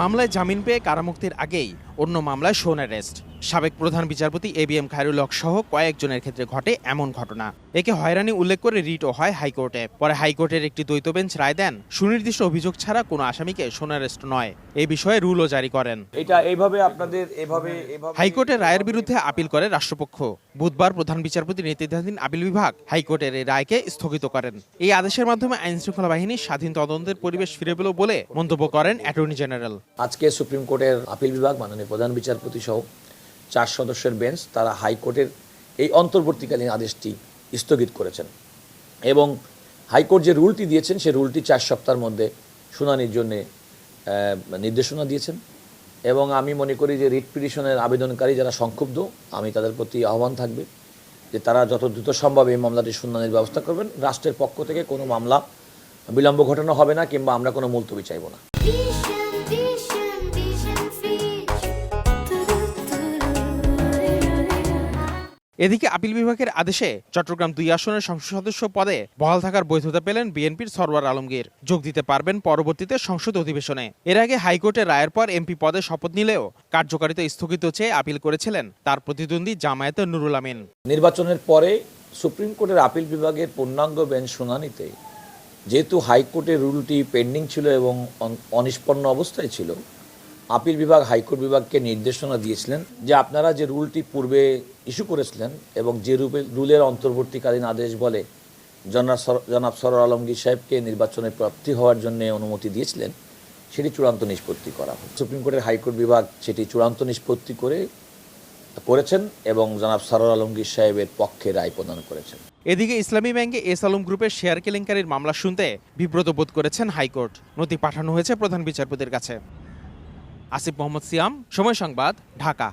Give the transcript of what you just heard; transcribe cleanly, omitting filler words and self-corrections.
মামলায় জামিন পেয়ে কারামুক্তির আগেই অন্য মামলায় শোন অ্যারেস্ট। সাবেক প্রধান বিচারপতি ABM খায়রুল হক সহ কয়েকজনের ক্ষেত্রে ঘটে এমন ঘটনা। একে হয়রানি উল্লেখ করে রিটও হয় হাইকোর্টে। পরে হাইকোর্টের একটি দ্বৈত বেঞ্চ রায় দেন, সুনির্দিষ্ট অভিযোগ ছাড়া কোনো আসামিকে শোন অ্যারেস্ট নয়। এই বিষয়ে রুলও জারি করেন। হাইকোর্টের রায়ের বিরুদ্ধে আপিল করে রাষ্ট্রপক্ষ। বুধবার প্রধান বিচারপতি নেতৃত্বাধীন আপিল বিভাগ হাইকোর্টের এই রায়কে স্থগিত করেন। এই আদেশেের মাধ্যমে আইনশৃঙ্খলা বাহিনীর স্বাধীন তদন্তের পরিবেশ ফিরে পেল বলে মন্তব্য করেন অ্যাটর্নি জেনারেল। আজকে সুপ্রিম কোর্টের আপিল বিভাগ মাননীয় প্রধান বিচারপতি সহ 4 সদস্যের বেঞ্চ তারা হাইকোর্টের এই অন্তর্বর্তীকালীন আদেশটি স্থগিত করেছেন এবং হাইকোর্ট যে রুলটি দিয়েছেন সেই রুলটি 4 সপ্তাহের মধ্যে শুনানির জন্য নির্দেশনা দিয়েছেন। এবং আমি মনে করি যে রিট পিটিশনের আবেদনকারী যারা সংক্ষুব্ধ, আমি তাদের প্রতি আহ্বান থাকবে যে তারা যত দ্রুত সম্ভব এই মামলাটি শুনানির ব্যবস্থা করবেন। রাষ্ট্রের পক্ষ থেকে কোনো মামলা বিলম্ব ঘটানো হবে না কিংবা আমরা কোনো মুলতবি চাইব না। এদিকে আপিল বিভাগের আদেশে চট্টগ্রাম 2 আসনের সংসদ সদস্য পদে বহাল থাকার বৈধতা পেলেন বিএনপির সরওয়ার আলমগীর। যোগ দিতে পারবেন পরবর্তীতে সংসদ অধিবেশনে। এর আগে হাইকোর্টের রায়ের পর এমপি পদে শপথ নিলেও কার্যকারিতা স্থগিত চেয়ে আপিল করেছিলেন তার প্রতিদ্বন্দ্বী জামায়াতের নুরুল আমিন। নির্বাচনের পরে সুপ্রিম কোর্টের আপিল বিভাগের পূর্ণাঙ্গ বেঞ্চ শুনানিতে যেহেতু হাইকোর্টের রুলটি পেন্ডিং ছিল এবং অনিষ্পন্ন অবস্থায় ছিল, আপিল বিভাগ হাইকোর্ট বিভাগকে নির্দেশনা দিয়েছিলেন যে আপনারা যে রুলটি পূর্বে ইস্যু করেছিলেন এবং যে রুলের অন্তর্বর্তীকালীন আদেশ বলে জনাব সরওয়ার আলমগীর সাহেবকে নির্বাচনে প্রার্থী হওয়ার জন্য অনুমতি দিয়েছিলেন, সেটি চূড়ান্ত নিষ্পত্তি করা হয়। সুপ্রিম কোর্টের হাইকোর্ট বিভাগ সেটি চূড়ান্ত নিষ্পত্তি করেছেন এবং জনাব সরওয়ার আলমগীর সাহেবের পক্ষে রায় প্রদান করেছেন। এদিকে ইসলামী ব্যাংকে এস আলম গ্রুপের শেয়ার কেলেঙ্কারির মামলা শুনতে বিব্রত বোধ করেছেন হাইকোর্ট। নথি পাঠানো হয়েছে প্রধান বিচারপতির কাছে। আসিফ মোহাম্মদ সিয়াম, সময় সংবাদ, ঢাকা।